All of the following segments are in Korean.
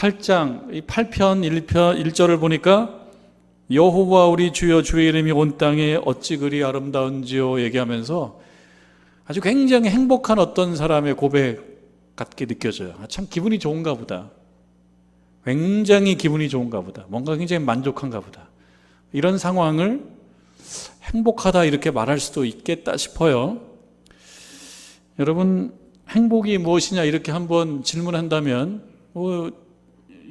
8장 8편 1절을 보니까 여호와 우리 주여 주의 이름이 온 땅에 어찌 그리 아름다운지요 얘기하면서 아주 굉장히 행복한 어떤 사람의 고백 같게 느껴져요. 참 기분이 좋은가 보다. 굉장히 기분이 좋은가 보다. 뭔가 굉장히 만족한가 보다. 이런 상황을 행복하다 이렇게 말할 수도 있겠다 싶어요. 여러분, 행복이 무엇이냐 이렇게 한번 질문한다면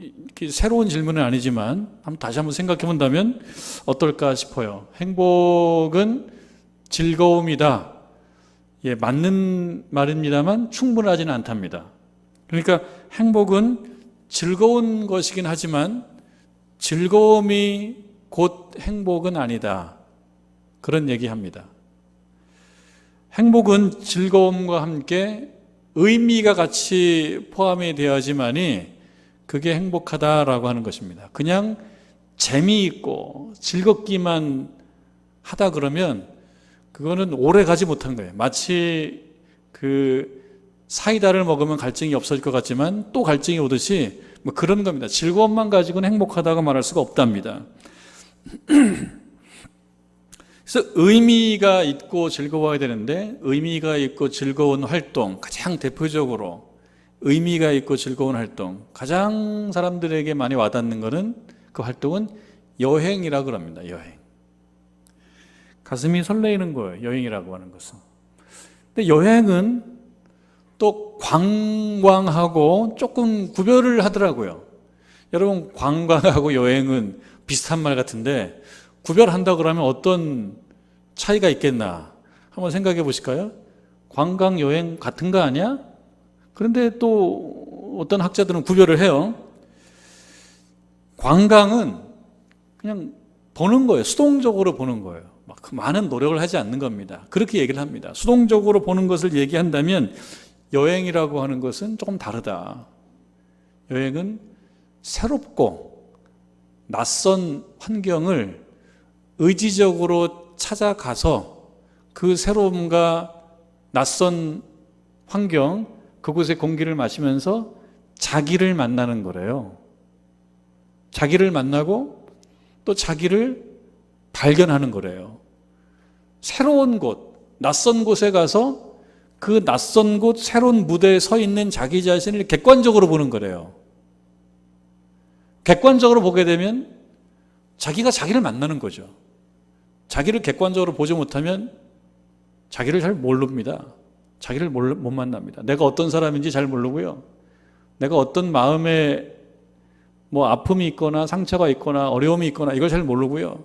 이렇게 새로운 질문은 아니지만 다시 한번 생각해 본다면 어떨까 싶어요. 행복은 즐거움이다. 예, 맞는 말입니다만 충분하지는 않답니다. 그러니까 행복은 즐거운 것이긴 하지만 즐거움이 곧 행복은 아니다. 그런 얘기합니다. 행복은 즐거움과 함께 의미가 같이 포함이 되어야지만이 그게 행복하다라고 하는 것입니다. 그냥 재미있고 즐겁기만 하다 그러면 그거는 오래 가지 못한 거예요. 마치 그 사이다를 먹으면 갈증이 없어질 것 같지만 또 갈증이 오듯이 뭐 그런 겁니다. 즐거움만 가지고는 행복하다고 말할 수가 없답니다. 그래서 의미가 있고 즐거워야 되는데 의미가 있고 즐거운 활동, 가장 대표적으로 의미가 있고 즐거운 활동, 가장 사람들에게 많이 와닿는 것은 그 활동은 여행이라고 합니다. 여행. 가슴이 설레이는 거예요. 여행이라고 하는 것은. 근데 여행은 또 관광하고 조금 구별을 하더라고요. 여러분, 관광하고 여행은 비슷한 말 같은데 구별한다 그러면 어떤 차이가 있겠나 한번 생각해 보실까요? 관광 여행 같은 거 아니야? 그런데 또 어떤 학자들은 구별을 해요. 관광은 그냥 보는 거예요. 수동적으로 보는 거예요. 막 많은 노력을 하지 않는 겁니다. 그렇게 얘기를 합니다. 수동적으로 보는 것을 얘기한다면 여행이라고 하는 것은 조금 다르다. 여행은 새롭고 낯선 환경을 의지적으로 찾아가서 그 새로움과 낯선 환경, 그곳의 공기를 마시면서 자기를 만나는 거래요. 자기를 만나고 또 자기를 발견하는 거래요. 새로운 곳, 낯선 곳에 가서 그 낯선 곳, 새로운 무대에 서 있는 자기 자신을 객관적으로 보는 거래요. 객관적으로 보게 되면 자기가 자기를 만나는 거죠. 자기를 객관적으로 보지 못하면 자기를 잘 모릅니다. 자기를 못 만납니다. 내가 어떤 사람인지 잘 모르고요. 내가 어떤 마음에 뭐 아픔이 있거나 상처가 있거나 어려움이 있거나 이걸 잘 모르고요.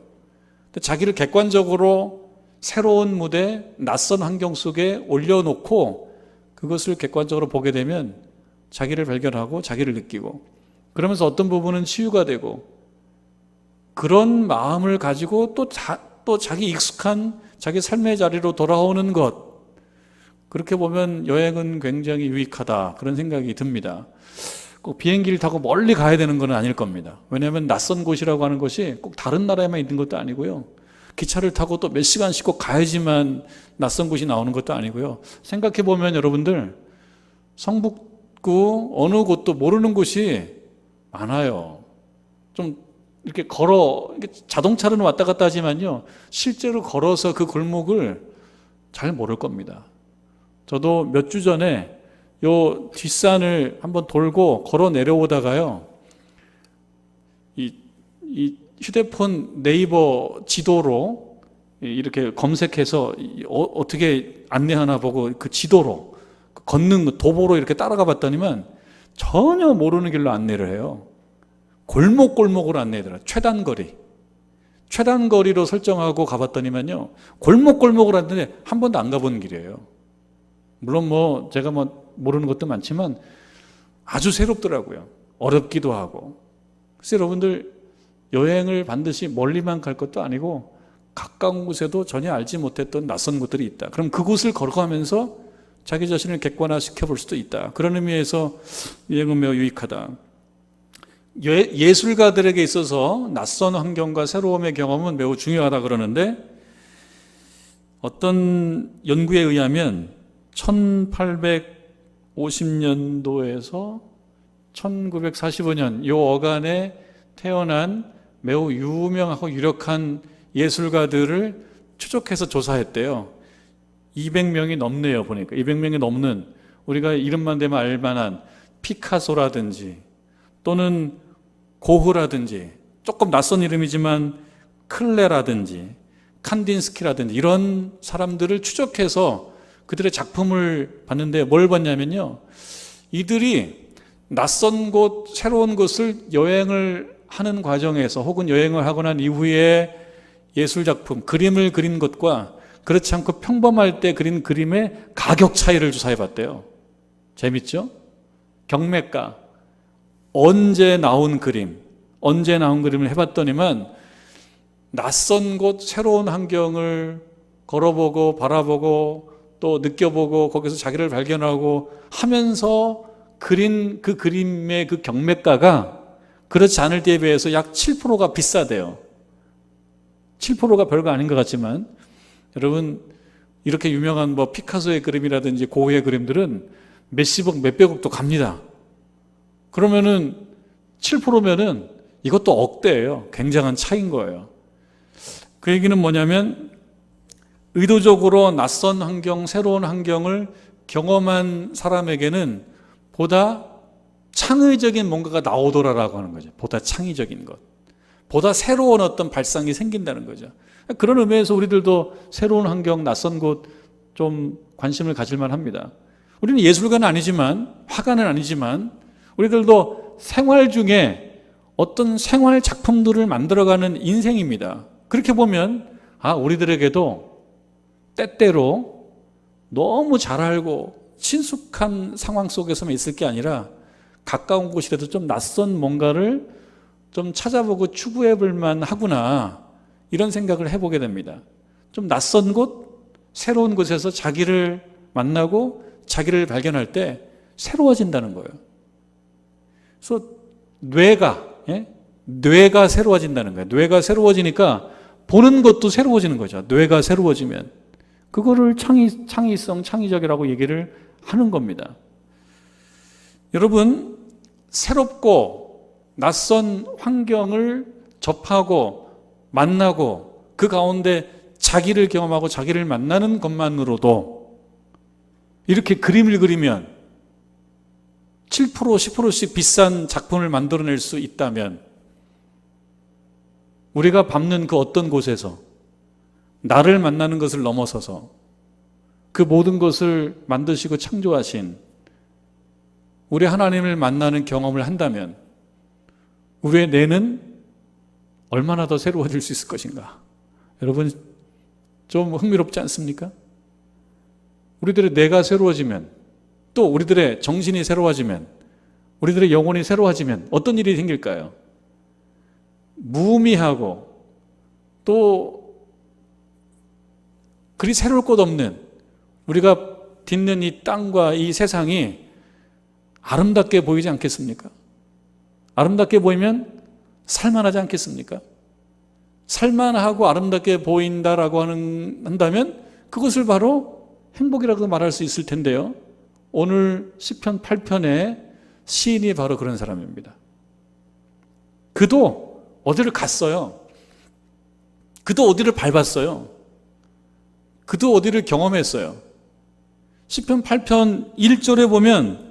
근데 자기를 객관적으로 새로운 무대, 낯선 환경 속에 올려놓고 그것을 객관적으로 보게 되면 자기를 발견하고 자기를 느끼고 그러면서 어떤 부분은 치유가 되고 그런 마음을 가지고 또 자기 익숙한 자기 삶의 자리로 돌아오는 것, 그렇게 보면 여행은 굉장히 유익하다 그런 생각이 듭니다. 꼭 비행기를 타고 멀리 가야 되는 건 아닐 겁니다. 왜냐하면 낯선 곳이라고 하는 것이 꼭 다른 나라에만 있는 것도 아니고요. 기차를 타고 또 몇 시간씩 꼭 가야지만 낯선 곳이 나오는 것도 아니고요. 생각해 보면 여러분들 성북구 어느 곳도 모르는 곳이 많아요. 좀 이렇게 이렇게 자동차로는 왔다 갔다 하지만요, 실제로 걸어서 그 골목을 잘 모를 겁니다. 저도 몇 주 전에 요 뒷산을 한번 돌고 걸어 내려오다가요, 이 휴대폰 네이버 지도로 이렇게 검색해서 어떻게 안내하나 보고 그 지도로 걷는 도보로 이렇게 따라가 봤더니만 전혀 모르는 길로 안내를 해요. 골목골목으로 안내해더라. 최단거리로 설정하고 가봤더니만요, 골목골목으로 왔는데 한 번도 안 가본 길이에요. 물론 뭐 제가 뭐 모르는 것도 많지만 아주 새롭더라고요. 어렵기도 하고. 그래서 여러분들 여행을 반드시 멀리만 갈 것도 아니고 가까운 곳에도 전혀 알지 못했던 낯선 곳들이 있다. 그럼 그곳을 걸어가면서 자기 자신을 객관화시켜 볼 수도 있다. 그런 의미에서 여행은 매우 유익하다. 예술가들에게 있어서 낯선 환경과 새로움의 경험은 매우 중요하다 그러는데, 어떤 연구에 의하면 1850년도에서 1945년 요 어간에 태어난 매우 유명하고 유력한 예술가들을 추적해서 조사했대요. 200명이 넘네요. 보니까 200명이 넘는, 우리가 이름만 대면 알만한 피카소라든지 또는 고흐라든지, 조금 낯선 이름이지만 클레라든지 칸딘스키라든지 이런 사람들을 추적해서 그들의 작품을 봤는데 뭘 봤냐면요, 이들이 낯선 곳, 새로운 곳을 여행을 하는 과정에서 혹은 여행을 하고 난 이후에 예술작품, 그림을 그린 것과 그렇지 않고 평범할 때 그린 그림의 가격 차이를 조사해 봤대요. 재밌죠? 경매가, 언제 나온 그림을 해봤더니만 낯선 곳, 새로운 환경을 걸어보고 바라보고 또 느껴보고 거기서 자기를 발견하고 하면서 그린 그 그림의 그 경매가가 그렇지 않을 때에 비해서 약 7%가 비싸대요. 7%가 별거 아닌 것 같지만 여러분, 이렇게 유명한 뭐 피카소의 그림이라든지 고흐의 그림들은 몇십억, 몇백억도 갑니다. 그러면은 7%면은 이것도 억대예요. 굉장한 차이인 거예요. 그 얘기는 뭐냐면 의도적으로 낯선 환경, 새로운 환경을 경험한 사람에게는 보다 창의적인 뭔가가 나오더라라고 하는 거죠. 보다 창의적인 것, 보다 새로운 어떤 발상이 생긴다는 거죠. 그런 의미에서 우리들도 새로운 환경, 낯선 곳 좀 관심을 가질만 합니다. 우리는 예술가는 아니지만, 화가는 아니지만 우리들도 생활 중에 어떤 생활 작품들을 만들어가는 인생입니다. 그렇게 보면 우리들에게도 때때로 너무 잘 알고 친숙한 상황 속에서만 있을 게 아니라 가까운 곳이라도 좀 낯선 뭔가를 좀 찾아보고 추구해 볼 만하구나, 이런 생각을 해보게 됩니다. 좀 낯선 곳, 새로운 곳에서 자기를 만나고 자기를 발견할 때 새로워진다는 거예요. 그래서 뇌가 새로워진다는 거예요. 뇌가 새로워지니까 보는 것도 새로워지는 거죠. 뇌가 새로워지면 그거를 창의성, 창의적이라고 얘기를 하는 겁니다. 여러분, 새롭고 낯선 환경을 접하고 만나고 그 가운데 자기를 경험하고 자기를 만나는 것만으로도 이렇게 그림을 그리면 7%, 10%씩 비싼 작품을 만들어낼 수 있다면 우리가 밟는 그 어떤 곳에서 나를 만나는 것을 넘어서서 그 모든 것을 만드시고 창조하신 우리 하나님을 만나는 경험을 한다면 우리의 뇌는 얼마나 더 새로워질 수 있을 것인가? 여러분, 좀 흥미롭지 않습니까? 우리들의 뇌가 새로워지면, 또 우리들의 정신이 새로워지면, 우리들의 영혼이 새로워지면 어떤 일이 생길까요? 무의미하고 또 그리 새로울 것 없는 우리가 딛는 이 땅과 이 세상이 아름답게 보이지 않겠습니까? 아름답게 보이면 살만하지 않겠습니까? 살만하고 아름답게 보인다라고 한다면 그것을 바로 행복이라고 말할 수 있을 텐데요. 오늘 시편 8편의 시인이 바로 그런 사람입니다. 그도 어디를 갔어요. 그도 어디를 밟았어요. 그도 어디를 경험했어요. 시편 8편 1절에 보면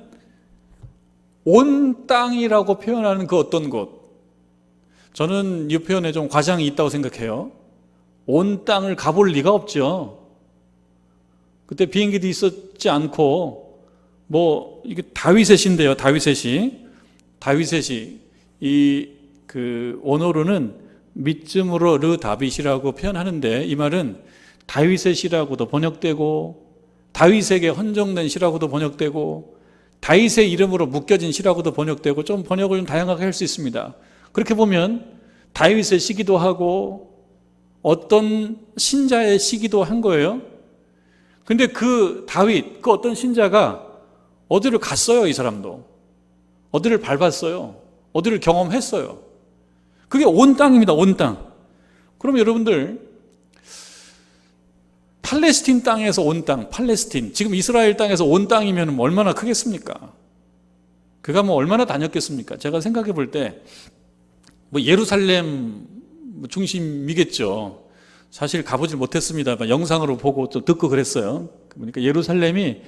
온 땅이라고 표현하는 그 어떤 곳, 저는 이 표현에 좀 과장이 있다고 생각해요. 온 땅을 가볼 리가 없죠. 그때 비행기도 있었지 않고 이게 다윗의 시인데요. 다윗의 이 원어로는 밑쯤으로 르 다빗이라고 표현하는데 이 말은 다윗의 시라고도 번역되고 다윗에게 헌정된 시라고도 번역되고 다윗의 이름으로 묶여진 시라고도 번역되고 좀 번역을 좀 다양하게 할 수 있습니다. 그렇게 보면 다윗의 시기도 하고 어떤 신자의 시기도 한 거예요. 근데 그 다윗, 그 어떤 신자가 어디를 갔어요. 이 사람도 어디를 밟았어요. 어디를 경험했어요. 그게 온 땅입니다. 온 땅. 그럼 여러분들, 팔레스틴 땅에서 온 땅, 팔레스틴, 지금 이스라엘 땅에서 온 땅이면 얼마나 크겠습니까? 그가 뭐 얼마나 다녔겠습니까? 제가 생각해 볼 때 뭐 예루살렘 중심이겠죠. 사실 가보질 못했습니다만 영상으로 보고 또 듣고 그랬어요. 그러니까 예루살렘이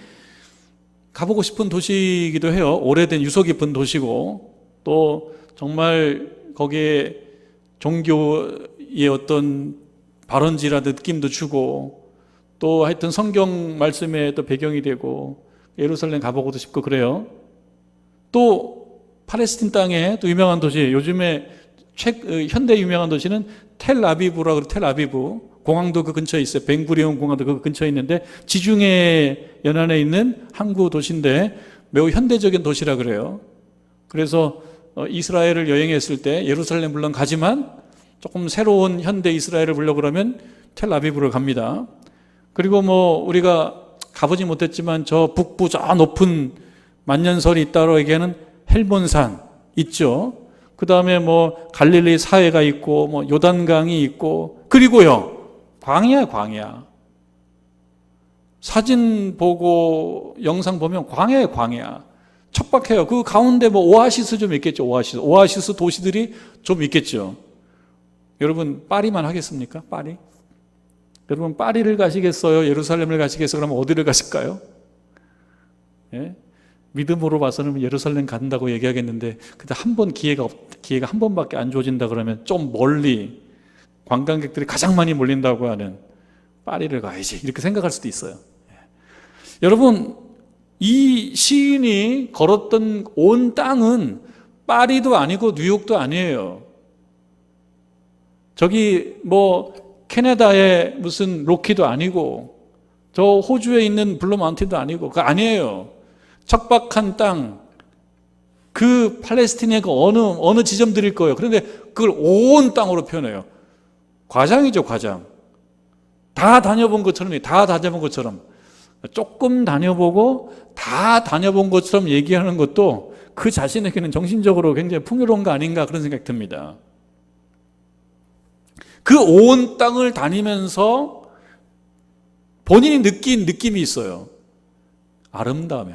가보고 싶은 도시이기도 해요. 오래된 유서 깊은 도시고, 또 정말 거기에 종교의 어떤 발원지라는 느낌도 주고, 또 하여튼 성경 말씀에 또 배경이 되고, 예루살렘 가보고도 싶고 그래요. 또 팔레스틴 땅에 또 유명한 도시, 요즘에 현대 유명한 도시는 텔아비브라고 그래요. 텔아비브 공항도 그 근처에 있어요. 벤구리온 공항도 그 근처에 있는데, 지중해 연안에 있는 항구 도시인데 매우 현대적인 도시라 그래요. 그래서 이스라엘을 여행했을 때 예루살렘 물론 가지만 조금 새로운 현대 이스라엘을 보려고 그러면 텔아비브를 갑니다. 그리고 뭐 우리가 가보지 못했지만 저 북부 저 높은 만년설이 있다고 얘기하는 헬본산 있죠. 그 다음에 뭐 갈릴리 사해가 있고 뭐 요단강이 있고, 그리고요 광야. 사진 보고 영상 보면 광야. 척박해요. 그 가운데 뭐 오아시스 좀 있겠죠. 오아시스 도시들이 좀 있겠죠. 여러분 파리만 하겠습니까? 파리? 여러분 파리를 가시겠어요? 예루살렘을 가시겠어요? 그러면 어디를 가실까요? 예? 믿음으로 봐서는 예루살렘 간다고 얘기하겠는데, 근데 기회가 한 번밖에 안 주어진다 그러면 좀 멀리 관광객들이 가장 많이 몰린다고 하는 파리를 가야지, 이렇게 생각할 수도 있어요. 여러분, 이 시인이 걸었던 온 땅은 파리도 아니고 뉴욕도 아니에요. 저기 뭐 캐나다의 무슨 로키도 아니고, 저 호주에 있는 블루 마운틴도 아니고, 그거 아니에요. 척박한 땅, 그 팔레스틴의 그 어느 지점들일 거예요. 그런데 그걸 온 땅으로 표현해요. 과장이죠, 과장. 다 다녀본 것처럼 조금 다녀보고 다 다녀본 것처럼 얘기하는 것도 그 자신에게는 정신적으로 굉장히 풍요로운 거 아닌가, 그런 생각이 듭니다. 그 온 땅을 다니면서 본인이 느낀 느낌이 있어요. 아름다움.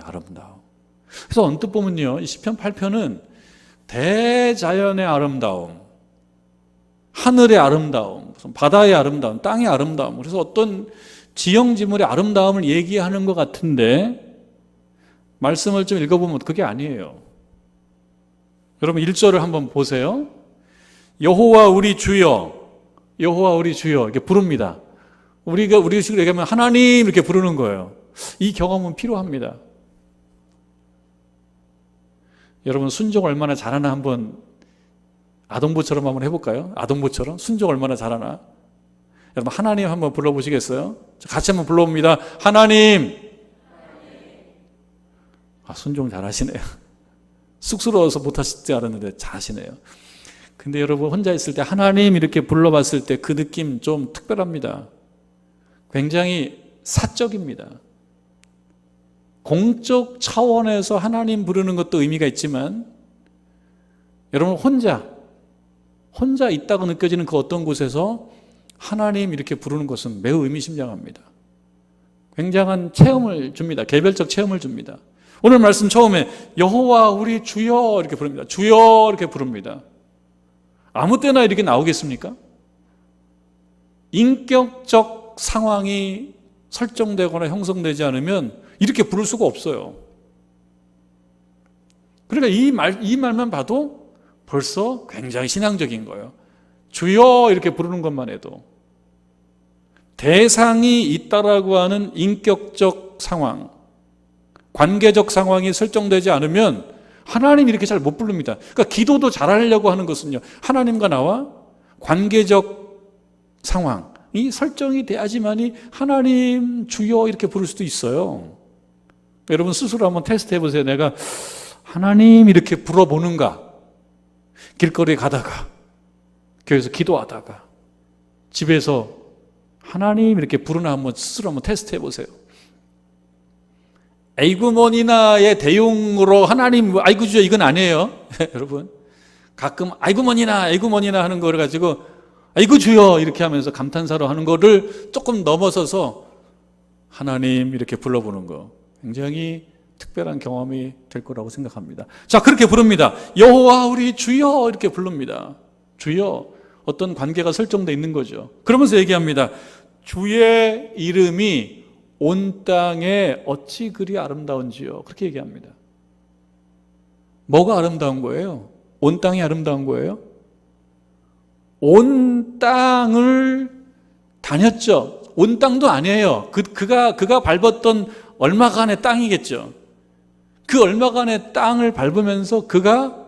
그래서 언뜻 보면요, 이 시편 8편은 대자연의 아름다움, 하늘의 아름다움, 바다의 아름다움, 땅의 아름다움, 그래서 어떤 지형지물의 아름다움을 얘기하는 것 같은데, 말씀을 좀 읽어보면 그게 아니에요. 여러분 1절을 한번 보세요. 여호와 우리 주여 이렇게 부릅니다. 우리식으로 얘기하면 하나님 이렇게 부르는 거예요. 이 경험은 필요합니다. 여러분 순종 얼마나 잘하나 한번 아동부처럼 한번 해볼까요? 아동부처럼 순종 얼마나 잘하나? 여러분 하나님 한번 불러보시겠어요? 같이 한번 불러봅니다. 하나님. 순종 잘하시네요. 쑥스러워서 못하실 줄 알았는데 잘하시네요. 근데 여러분 혼자 있을 때 하나님 이렇게 불러봤을 때 그 느낌 좀 특별합니다. 굉장히 사적입니다. 공적 차원에서 하나님 부르는 것도 의미가 있지만, 여러분 혼자 있다고 느껴지는 그 어떤 곳에서 하나님 이렇게 부르는 것은 매우 의미심장합니다. 굉장한 체험을 줍니다. 개별적 체험을 줍니다. 오늘 말씀 처음에 여호와 우리 주여 이렇게 부릅니다. 주여 이렇게 부릅니다. 아무 때나 이렇게 나오겠습니까? 인격적 상황이 설정되거나 형성되지 않으면 이렇게 부를 수가 없어요. 그러니까 이 말만 봐도 벌써 굉장히 신앙적인 거예요. 주여 이렇게 부르는 것만 해도. 대상이 있다라고 하는 인격적 상황, 관계적 상황이 설정되지 않으면 하나님 이렇게 잘 못 부릅니다. 그러니까 기도도 잘하려고 하는 것은요, 하나님과 나와 관계적 상황이 설정이 돼야지만이 하나님 주여 이렇게 부를 수도 있어요. 여러분 스스로 한번 테스트 해보세요. 내가 하나님 이렇게 불어보는가? 길거리에 가다가, 교회에서 기도하다가, 집에서 하나님 이렇게 부르나 한번 스스로 한번 테스트 해보세요. 아이구머니나의 대용으로 하나님 아이고 주여 이건 아니에요. 여러분 가끔 아이구머니나 하는 거를 가지고 아이고 주여 이렇게 하면서 감탄사로 하는 거를 조금 넘어서서 하나님 이렇게 불러보는 거, 굉장히 특별한 경험이 될 거라고 생각합니다. 자, 그렇게 부릅니다. 여호와 우리 주여 이렇게 부릅니다. 주여, 어떤 관계가 설정되어 있는 거죠. 그러면서 얘기합니다. 주의 이름이 온 땅에 어찌 그리 아름다운지요. 그렇게 얘기합니다. 뭐가 아름다운 거예요? 온 땅이 아름다운 거예요? 온 땅을 다녔죠. 온 땅도 아니에요. 그가 밟았던 얼마간의 땅이겠죠. 그 얼마간의 땅을 밟으면서 그가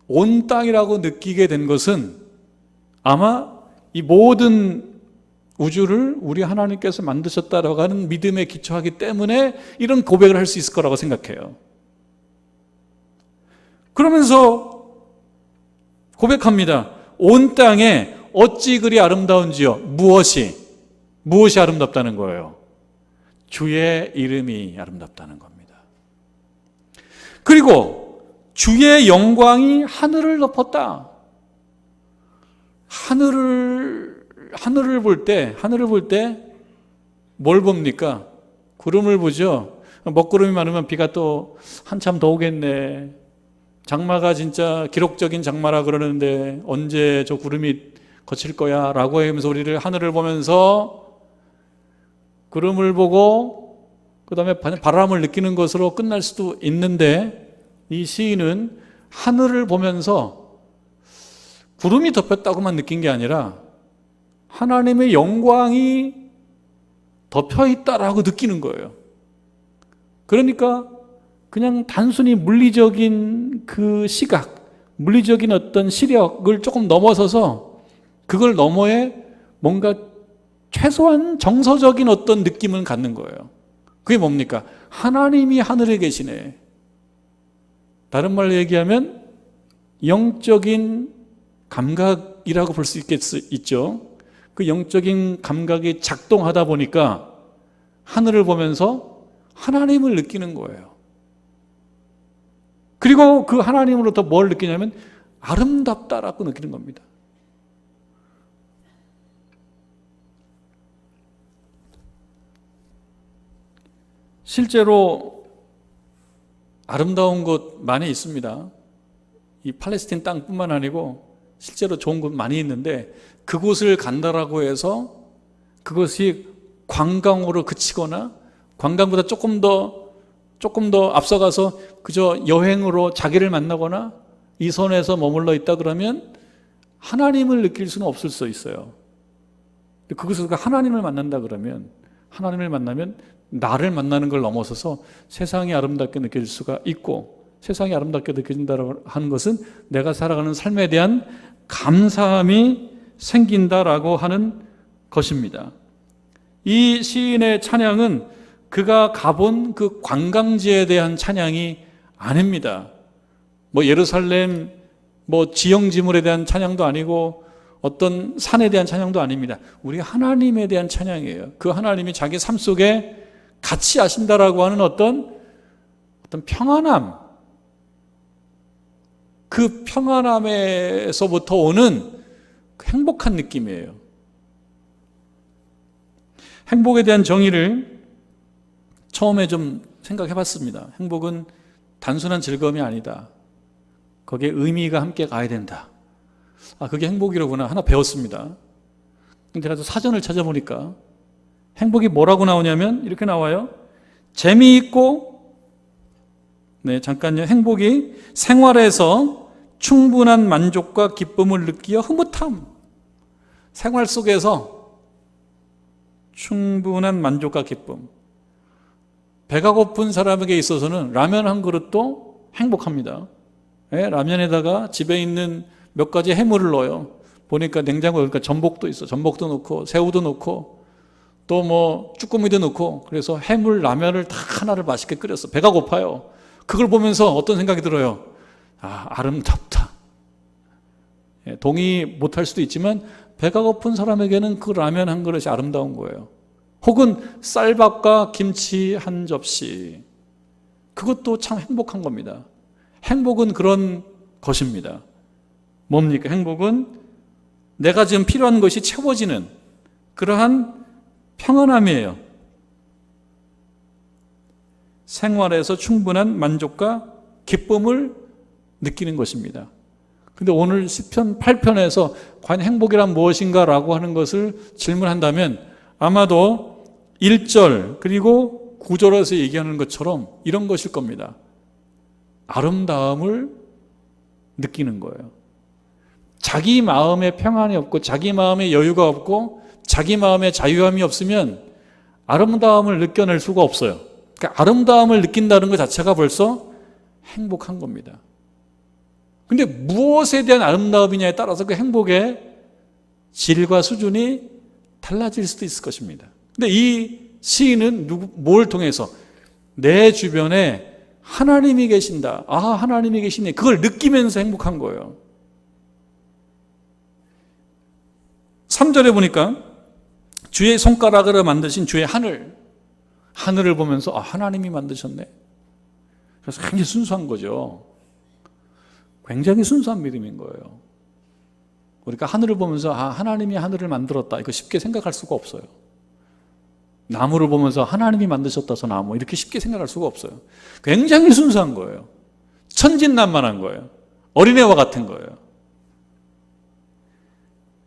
온 땅이라고 느끼게 된 것은 아마 이 모든 우주를 우리 하나님께서 만드셨다라고 하는 믿음에 기초하기 때문에 이런 고백을 할 수 있을 거라고 생각해요. 그러면서 고백합니다. 온 땅에 어찌 그리 아름다운지요. 무엇이 아름답다는 거예요? 주의 이름이 아름답다는 겁니다. 그리고 주의 영광이 하늘을 덮었다. 하늘을 볼 때 뭘 봅니까? 구름을 보죠. 먹구름이 많으면 비가 또 한참 더 오겠네. 장마가 진짜 기록적인 장마라 그러는데 언제 저 구름이 거칠 거야 라고 하면서 우리를 하늘을 보면서 구름을 보고 그 다음에 바람을 느끼는 것으로 끝날 수도 있는데 이 시인은 하늘을 보면서 구름이 덮였다고만 느낀 게 아니라 하나님의 영광이 덮여있다라고 느끼는 거예요. 그러니까 그냥 단순히 물리적인 그 시각, 물리적인 어떤 시력을 조금 넘어서서 그걸 너머에 뭔가 최소한 정서적인 어떤 느낌을 갖는 거예요. 그게 뭡니까? 하나님이 하늘에 계시네. 다른 말로 얘기하면 영적인 감각이라고 볼 수 있죠. 그 영적인 감각이 작동하다 보니까 하늘을 보면서 하나님을 느끼는 거예요. 그리고 그 하나님으로부터 뭘 느끼냐면 아름답다라고 느끼는 겁니다. 실제로 아름다운 곳 많이 있습니다. 이 팔레스틴 땅뿐만 아니고 실제로 좋은 곳 많이 있는데 그곳을 간다라고 해서 그것이 관광으로 그치거나 관광보다 조금 더 앞서가서 그저 여행으로 자기를 만나거나 이 선에서 머물러 있다 그러면 하나님을 느낄 수는 없을 수 있어요. 그것에서 하나님을 만난다 그러면 하나님을 만나면 나를 만나는 걸 넘어서서 세상이 아름답게 느껴질 수가 있고 세상이 아름답게 느껴진다고 하는 것은 내가 살아가는 삶에 대한 감사함이 생긴다라고 하는 것입니다. 이 시인의 찬양은 그가 가본 그 관광지에 대한 찬양이 아닙니다. 예루살렘 지형지물에 대한 찬양도 아니고 어떤 산에 대한 찬양도 아닙니다. 우리 하나님에 대한 찬양이에요. 그 하나님이 자기 삶 속에 같이 하신다라고 하는 어떤 평안함, 그 평안함에서부터 오는 행복한 느낌이에요. 행복에 대한 정의를 처음에 좀 생각해 봤습니다. 행복은 단순한 즐거움이 아니다. 거기에 의미가 함께 가야 된다. 그게 행복이로구나. 하나 배웠습니다. 근데 제가 사전을 찾아보니까 행복이 뭐라고 나오냐면 이렇게 나와요. 재미있고, 잠깐요. 행복이 생활에서 충분한 만족과 기쁨을 느끼어 흐뭇함. 생활 속에서 충분한 만족과 기쁨. 배가 고픈 사람에게 있어서는 라면 한 그릇도 행복합니다. 라면에다가 집에 있는 몇 가지 해물을 넣어요. 보니까 냉장고에 그러니까 전복도 있어. 전복도 넣고 새우도 넣고 또 쭈꾸미도 넣고 그래서 해물 라면을 다 하나를 맛있게 끓였어. 배가 고파요. 그걸 보면서 어떤 생각이 들어요? 아름답다. 동의 못할 수도 있지만 배가 고픈 사람에게는 그 라면 한 그릇이 아름다운 거예요. 혹은 쌀밥과 김치 한 접시. 그것도 참 행복한 겁니다. 행복은 그런 것입니다. 뭡니까? 행복은 내가 지금 필요한 것이 채워지는 그러한 평안함이에요. 생활에서 충분한 만족과 기쁨을 느끼는 것입니다. 근데 오늘 시편 8편에서 과연 행복이란 무엇인가라고 하는 것을 질문한다면 아마도 1절 그리고 9절에서 얘기하는 것처럼 이런 것일 겁니다. 아름다움을 느끼는 거예요. 자기 마음에 평안이 없고 자기 마음에 여유가 없고 자기 마음에 자유함이 없으면 아름다움을 느껴낼 수가 없어요. 그러니까 아름다움을 느낀다는 것 자체가 벌써 행복한 겁니다. 근데 무엇에 대한 아름다움이냐에 따라서 그 행복의 질과 수준이 달라질 수도 있을 것입니다. 근데 이 시인은 뭘 통해서? 내 주변에 하나님이 계신다. 아, 하나님이 계시네. 그걸 느끼면서 행복한 거예요. 3절에 보니까 주의 손가락으로 만드신 주의 하늘을 보면서 아, 하나님이 만드셨네. 그래서 굉장히 순수한 거죠. 굉장히 순수한 믿음인 거예요. 우리가 하늘을 보면서 아, 하나님이 하늘을 만들었다. 이거 쉽게 생각할 수가 없어요. 나무를 보면서 하나님이 만드셨다, 저 나무. 이렇게 쉽게 생각할 수가 없어요. 굉장히 순수한 거예요. 천진난만한 거예요. 어린애와 같은 거예요.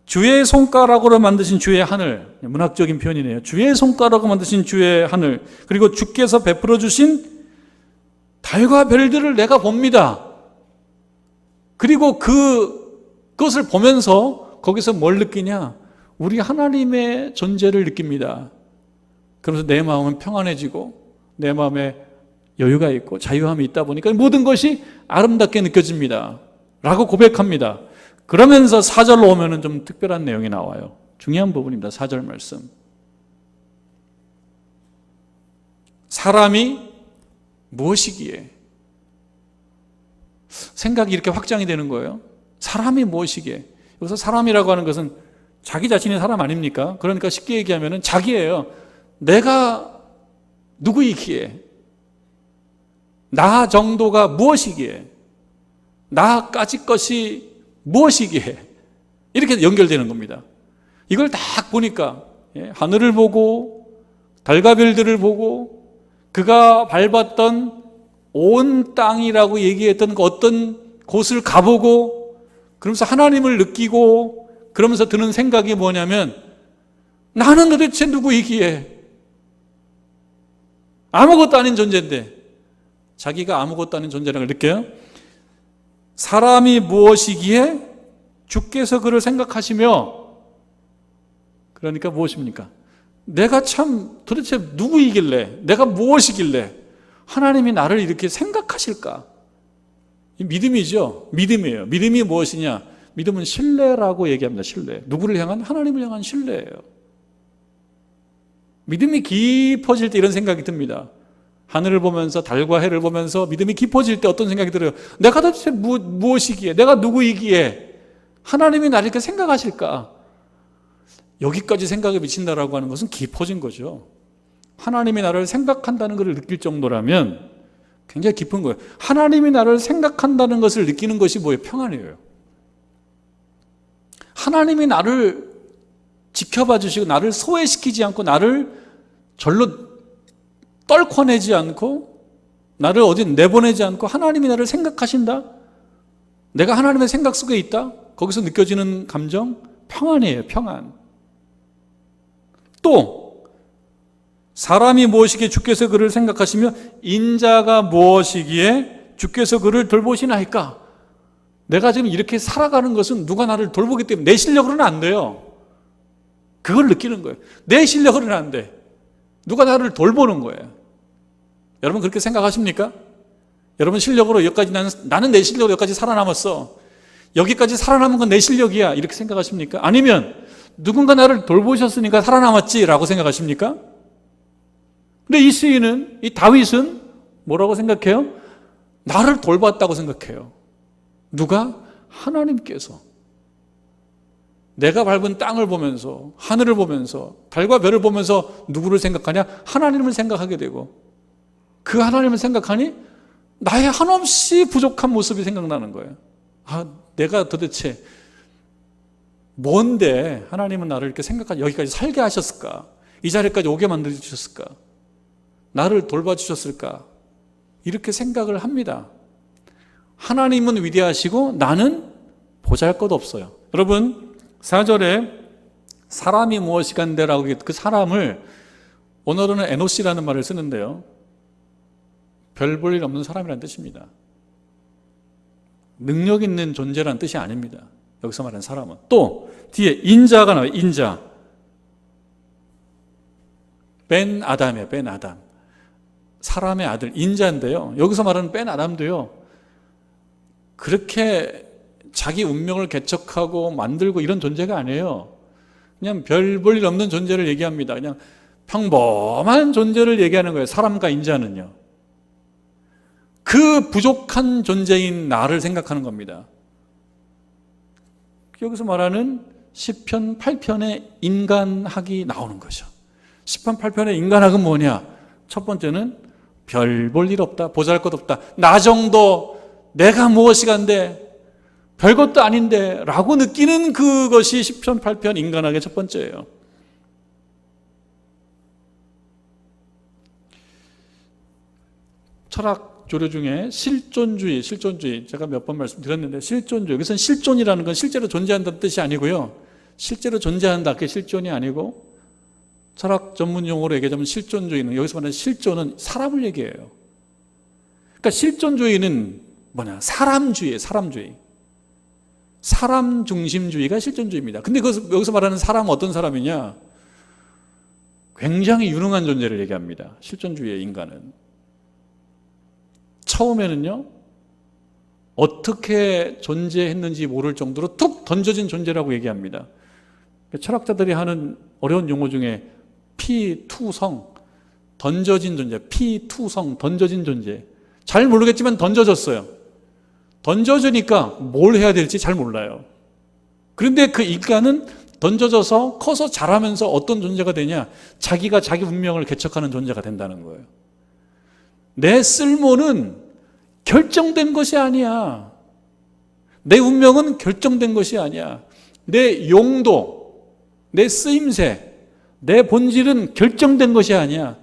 주의 손가락으로 만드신 주의 하늘, 문학적인 표현이네요. 주의 손가락으로 만드신 주의 하늘, 그리고 주께서 베풀어 주신 달과 별들을 내가 봅니다. 그리고 그것을 보면서 거기서 뭘 느끼냐? 우리 하나님의 존재를 느낍니다. 그러면서 내 마음은 평안해지고 내 마음에 여유가 있고 자유함이 있다 보니까 모든 것이 아름답게 느껴집니다. 라고 고백합니다. 그러면서 4절로 오면은 좀 특별한 내용이 나와요. 중요한 부분입니다. 4절 말씀. 사람이 무엇이기에? 생각이 이렇게 확장이 되는 거예요. 사람이 무엇이기에? 여기서 사람이라고 하는 것은 자기 자신이 사람 아닙니까? 그러니까 쉽게 얘기하면은 자기예요. 내가 누구이기에? 나 정도가 무엇이기에? 나까지 것이 무엇이기에? 이렇게 연결되는 겁니다. 이걸 딱 보니까 하늘을 보고 달과 별들을 보고 그가 밟았던 온 땅이라고 얘기했던 그 어떤 곳을 가보고 그러면서 하나님을 느끼고 그러면서 드는 생각이 뭐냐면 나는 도대체 누구이기에? 아무것도 아닌 존재인데 자기가 아무것도 아닌 존재라는 걸 느껴요. 사람이 무엇이기에 주께서 그를 생각하시며, 그러니까 무엇입니까? 내가 참 도대체 누구이길래, 내가 무엇이길래 하나님이 나를 이렇게 생각하실까? 이 믿음이죠. 믿음이에요. 믿음이 무엇이냐? 믿음은 신뢰라고 얘기합니다. 신뢰. 누구를 향한? 하나님을 향한 신뢰예요. 믿음이 깊어질 때 이런 생각이 듭니다. 하늘을 보면서 달과 해를 보면서 믿음이 깊어질 때 어떤 생각이 들어요? 내가 도대체 무엇이기에, 내가 누구이기에 하나님이 나를 이렇게 생각하실까? 여기까지 생각에 미친다라고 하는 것은 깊어진 거죠. 하나님이 나를 생각한다는 것을 느낄 정도라면 굉장히 깊은 거예요. 하나님이 나를 생각한다는 것을 느끼는 것이 뭐예요? 평안이에요. 하나님이 나를 지켜봐 주시고 나를 소외시키지 않고 나를 절로 떨궈내지 않고 나를 어디 내보내지 않고 하나님이 나를 생각하신다? 내가 하나님의 생각 속에 있다? 거기서 느껴지는 감정? 평안이에요. 평안. 또 사람이 무엇이기에 주께서 그를 생각하시며 인자가 무엇이기에 주께서 그를 돌보시나이까? 내가 지금 이렇게 살아가는 것은 누가 나를 돌보기 때문에 내 실력으로는 안 돼요. 그걸 느끼는 거예요. 내 실력으로는 안 돼. 누가 나를 돌보는 거예요. 여러분 그렇게 생각하십니까? 여러분 실력으로 여기까지 나는 내 실력으로 여기까지 살아남았어. 여기까지 살아남은 건 내 실력이야. 이렇게 생각하십니까? 아니면 누군가 나를 돌보셨으니까 살아남았지라고 생각하십니까? 근데 이 시인은, 이 다윗은 뭐라고 생각해요? 나를 돌봤다고 생각해요. 누가? 하나님께서. 내가 밟은 땅을 보면서, 하늘을 보면서, 달과 별을 보면서 누구를 생각하냐? 하나님을 생각하게 되고, 그 하나님을 생각하니 나의 한없이 부족한 모습이 생각나는 거예요. 아, 내가 도대체 뭔데 하나님은 나를 이렇게 여기까지 살게 하셨을까? 이 자리까지 오게 만들어 주셨을까? 나를 돌봐 주셨을까? 이렇게 생각을 합니다. 하나님은 위대하시고 나는 보잘것없어요. 여러분 4절에 사람이 무엇이간데라고 그 사람을 오늘은 에노시라는 말을 쓰는데요, 별 볼 일 없는 사람이라는 뜻입니다. 능력 있는 존재라는 뜻이 아닙니다. 여기서 말하는 사람은. 또 뒤에 인자가 나와요. 인자. 벤 아담이에요. 벤 아담. 사람의 아들 인자인데요, 여기서 말하는 벤 아담도요 그렇게 자기 운명을 개척하고 만들고 이런 존재가 아니에요. 그냥 별 볼 일 없는 존재를 얘기합니다. 그냥 평범한 존재를 얘기하는 거예요. 사람과 인자는요, 그 부족한 존재인 나를 생각하는 겁니다. 여기서 말하는 시편 8편의 인간학이 나오는 거죠. 시편 8편의 인간학은 뭐냐? 첫 번째는 별 볼 일 없다, 보잘것없다, 나 정도 내가 무엇이간데 별것도 아닌데 라고 느끼는 그것이 시편 8편 인간학의 첫 번째예요. 철학 조류 중에 실존주의 제가 몇 번 말씀드렸는데, 실존주의, 여기서는 실존이라는 건 실제로 존재한다는 뜻이 아니고요, 실제로 존재한다 그게 실존이 아니고, 철학 전문 용어로 얘기하자면 실존주의는, 여기서 말하는 실존은 사람을 얘기해요. 그러니까 실존주의는 뭐냐? 사람주의예요. 사람주의. 사람 중심주의가 실존주의입니다. 근데 여기서 말하는 사람은 어떤 사람이냐? 굉장히 유능한 존재를 얘기합니다. 실존주의의 인간은. 처음에는요, 어떻게 존재했는지 모를 정도로 툭 던져진 존재라고 얘기합니다. 철학자들이 하는 어려운 용어 중에 피투성, 던져진 존재, 피투성, 던져진 존재. 잘 모르겠지만 던져졌어요. 던져주니까 뭘 해야 될지 잘 몰라요. 그런데 그 인간은 던져져서 커서 자라면서 어떤 존재가 되냐? 자기가 자기 운명을 개척하는 존재가 된다는 거예요. 내 쓸모는 결정된 것이 아니야. 내 운명은 결정된 것이 아니야. 내 용도, 내 쓰임새, 내 본질은 결정된 것이 아니야.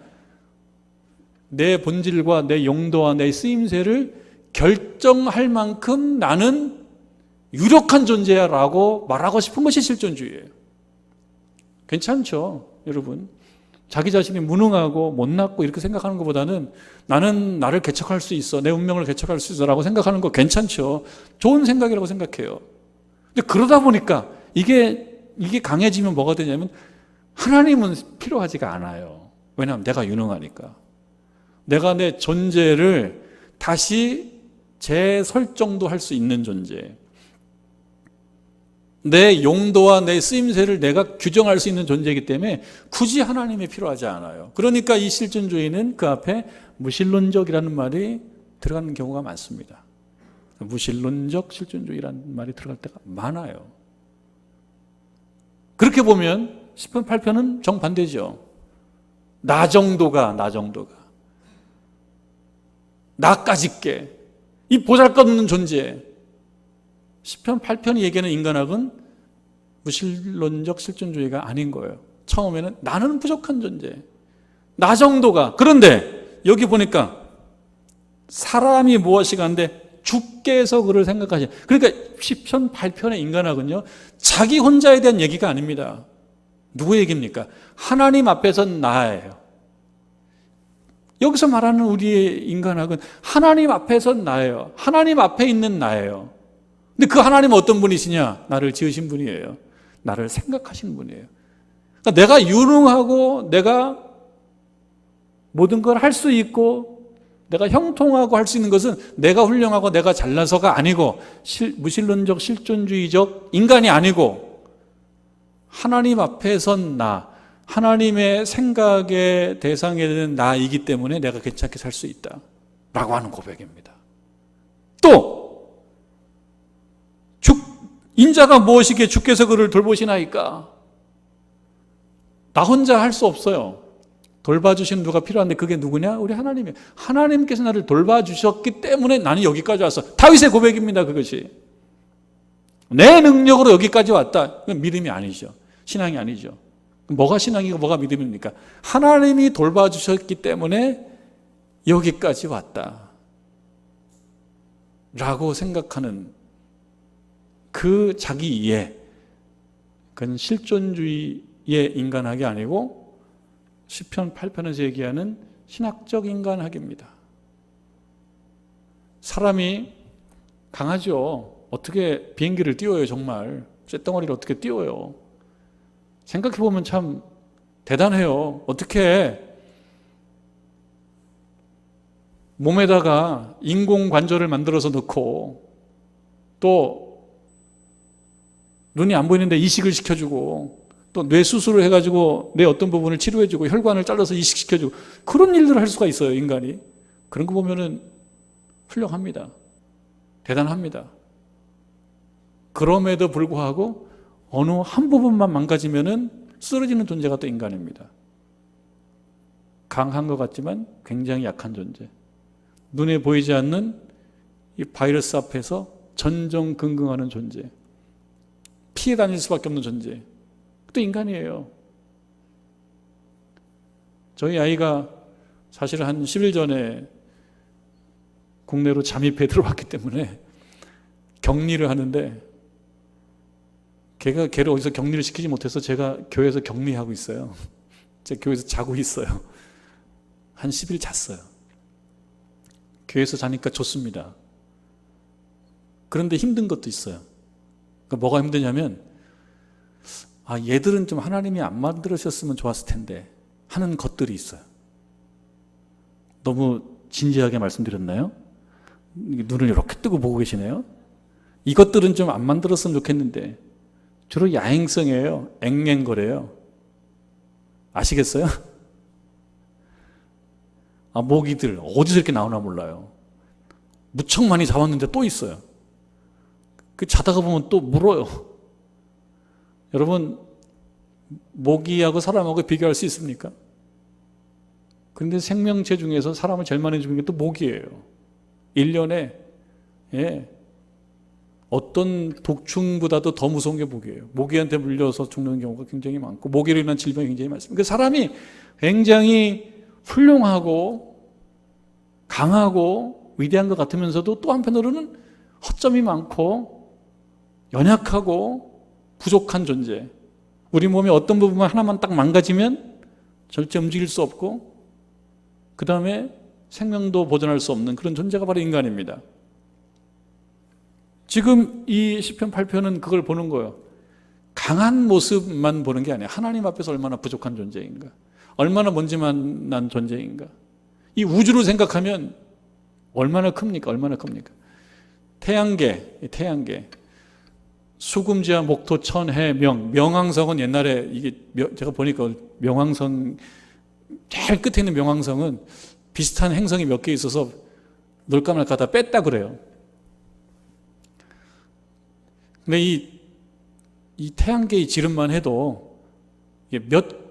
내 본질과 내 용도와 내 쓰임새를 결정할 만큼 나는 유력한 존재야 라고 말하고 싶은 것이 실존주의예요. 괜찮죠, 여러분? 자기 자신이 무능하고 못났고 이렇게 생각하는 것보다는 나는 나를 개척할 수 있어, 내 운명을 개척할 수 있어 라고 생각하는 거 괜찮죠. 좋은 생각이라고 생각해요. 근데 그러다 보니까 이게 강해지면 뭐가 되냐면, 하나님은 필요하지가 않아요. 왜냐하면 내가 유능하니까. 내가 내 존재를 다시 재설정도 할 수 있는 존재, 내 용도와 내 쓰임새를 내가 규정할 수 있는 존재이기 때문에 굳이 하나님이 필요하지 않아요. 그러니까 이 실존주의는 그 앞에 무신론적이라는 말이 들어가는 경우가 많습니다. 무신론적 실존주의라는 말이 들어갈 때가 많아요. 그렇게 보면 시편 8편은 정반대죠. 나 정도가 나까지 게, 이 보잘것없는 존재. 시편 8편이 얘기하는 인간학은 무신론적 실존주의가 아닌 거예요. 처음에는 나는 부족한 존재, 나 정도가. 그런데 여기 보니까 사람이 무엇이간데 주께서 그를 생각하시. 그러니까 시편 8편의 인간학은요, 자기 혼자에 대한 얘기가 아닙니다. 누구 얘기입니까? 하나님 앞에선 나예요. 여기서 말하는 우리의 인간학은 하나님 앞에선 나예요. 하나님 앞에 있는 나예요. 근데 그 하나님은 어떤 분이시냐? 나를 지으신 분이에요. 나를 생각하신 분이에요. 그러니까 내가 유능하고 내가 모든 걸 할 수 있고 내가 형통하고 할 수 있는 것은 내가 훌륭하고 내가 잘나서가 아니고 무신론적 실존주의적 인간이 아니고 하나님 앞에 선 나, 하나님의 생각의 대상이 되는 나이기 때문에 내가 괜찮게 살 수 있다 라고 하는 고백입니다. 또 인자가 무엇이기에 주께서 그를 돌보시나이까? 나 혼자 할 수 없어요. 돌봐주시는 누가 필요한데 그게 누구냐? 우리 하나님이에요. 하나님께서 나를 돌봐주셨기 때문에 나는 여기까지 왔어. 다윗의 고백입니다. 그것이 내 능력으로 여기까지 왔다. 그건 믿음이 아니죠. 신앙이 아니죠. 뭐가 신앙이고 뭐가 믿음입니까? 하나님이 돌봐주셨기 때문에 여기까지 왔다. 라고 생각하는 그 자기 이해, 그건 실존주의의 인간학이 아니고 시편 8편에서 얘기하는 신학적 인간학입니다. 사람이 강하죠. 어떻게 비행기를 띄워요, 정말. 쇳덩어리를 어떻게 띄워요. 생각해보면 참 대단해요. 어떻게 몸에다가 인공관절을 만들어서 넣고 또 눈이 안 보이는데 이식을 시켜주고 또 뇌 수술을 해가지고 뇌 어떤 부분을 치료해주고 혈관을 잘라서 이식시켜주고 그런 일들을 할 수가 있어요, 인간이. 그런 거 보면은 훌륭합니다. 대단합니다. 그럼에도 불구하고 어느 한 부분만 망가지면은 쓰러지는 존재가 또 인간입니다. 강한 것 같지만 굉장히 약한 존재. 눈에 보이지 않는 이 바이러스 앞에서 전전긍긍하는 존재. 피해 다닐 수밖에 없는 존재. 또 인간이에요. 저희 아이가 사실 한 10일 전에 국내로 잠입해 들어왔기 때문에 격리를 하는데 걔를 어디서 격리를 시키지 못해서 제가 교회에서 격리하고 있어요. 제가 교회에서 자고 있어요. 한 10일 잤어요. 교회에서 자니까 좋습니다. 그런데 힘든 것도 있어요. 그러니까 뭐가 힘드냐면 얘들은 좀 하나님이 안 만들으셨으면 좋았을 텐데 하는 것들이 있어요. 너무 진지하게 말씀드렸나요? 눈을 이렇게 뜨고 보고 계시네요. 이것들은 좀 안 만들었으면 좋겠는데 주로 야행성이에요. 앵앵거려요. 아시겠어요? 모기들 어디서 이렇게 나오나 몰라요. 무척 많이 잡았는데 또 있어요. 자다가 보면 또 물어요. 여러분, 모기하고 사람하고 비교할 수 있습니까? 그런데 생명체 중에서 사람을 제일 많이 죽이는 게 또 모기예요. 1년에 어떤 독충보다도 더 무서운 게 모기예요. 모기한테 물려서 죽는 경우가 굉장히 많고 모기로 인한 질병이 굉장히 많습니다. 사람이 굉장히 훌륭하고 강하고 위대한 것 같으면서도 또 한편으로는 허점이 많고 연약하고 부족한 존재. 우리 몸의 어떤 부분만 하나만 딱 망가지면 절대 움직일 수 없고 그 다음에 생명도 보존할 수 없는 그런 존재가 바로 인간입니다. 지금 이 시편 8편은 그걸 보는 거예요. 강한 모습만 보는 게 아니에요. 하나님 앞에서 얼마나 부족한 존재인가, 얼마나 먼지만 난 존재인가. 이 우주를 생각하면 얼마나 큽니까? 얼마나 큽니까? 태양계 수금지와 목토 천해 명왕성은 옛날에 이게 제가 보니까 명왕성 제일 끝에 있는 명왕성은 비슷한 행성이 몇 개 있어서 놀까 말까 다 뺐다 그래요. 근데 이 태양계의 지름만 해도 몇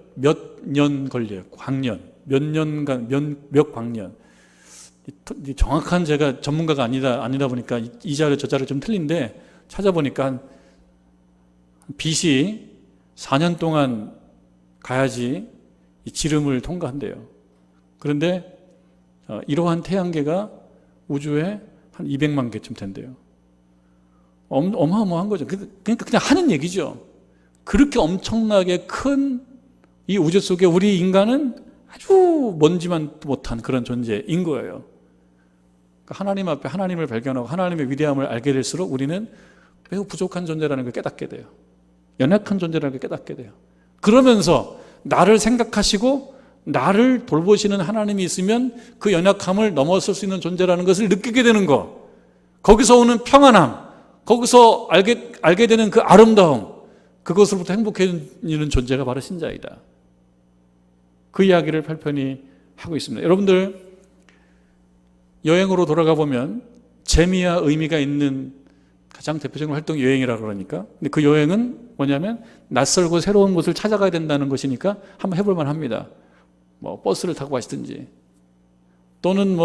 년 걸려요. 광년. 몇 년간, 몇 광년. 정확한 제가 전문가가 아니다 보니까 이 자료 저 자료 좀 틀린데 찾아보니까 빛이 4년 동안 가야지 이 지름을 통과한대요. 그런데 이러한 태양계가 우주에 한 200만 개쯤 된대요. 어마어마한 거죠. 그러니까 그냥 하는 얘기죠. 그렇게 엄청나게 큰 이 우주 속에 우리 인간은 아주 먼지만 못한 그런 존재인 거예요. 그러니까 하나님 앞에 하나님을 발견하고 하나님의 위대함을 알게 될수록 우리는 매우 부족한 존재라는 걸 깨닫게 돼요. 연약한 존재라는 걸 깨닫게 돼요. 그러면서 나를 생각하시고 나를 돌보시는 하나님이 있으면 그 연약함을 넘어설 수 있는 존재라는 것을 느끼게 되는 거. 거기서 오는 평안함, 거기서 알게 되는 그 아름다움, 그것으로부터 행복해지는 존재가 바로 신자이다. 그 이야기를 8편이 하고 있습니다. 여러분들 여행으로 돌아가 보면 재미와 의미가 있는 가장 대표적인 활동이 여행이라고 그러니까. 근데 그 여행은 뭐냐면 낯설고 새로운 곳을 찾아가야 된다는 것이니까 한번 해볼 만합니다. 버스를 타고 가시든지 또는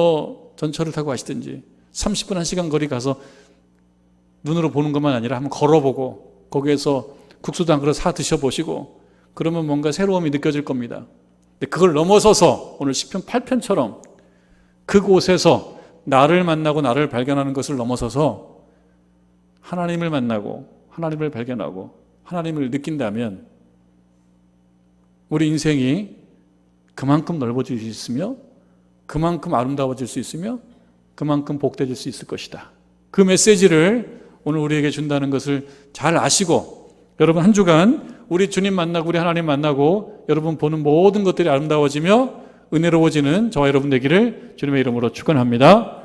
전철을 타고 가시든지 30분 1시간 거리 가서 눈으로 보는 것만 아니라 한번 걸어보고 거기에서 국수도 한 그릇 사 드셔보시고 그러면 뭔가 새로움이 느껴질 겁니다. 근데 그걸 넘어서서 오늘 시편 8편처럼 그곳에서 나를 만나고 나를 발견하는 것을 넘어서서 하나님을 만나고 하나님을 발견하고 하나님을 느낀다면 우리 인생이 그만큼 넓어질 수 있으며 그만큼 아름다워질 수 있으며 그만큼 복되어질 수 있을 것이다. 그 메시지를 오늘 우리에게 준다는 것을 잘 아시고 여러분 한 주간 우리 주님 만나고 우리 하나님 만나고 여러분 보는 모든 것들이 아름다워지며 은혜로워지는 저와 여러분 되기를 주님의 이름으로 축원합니다.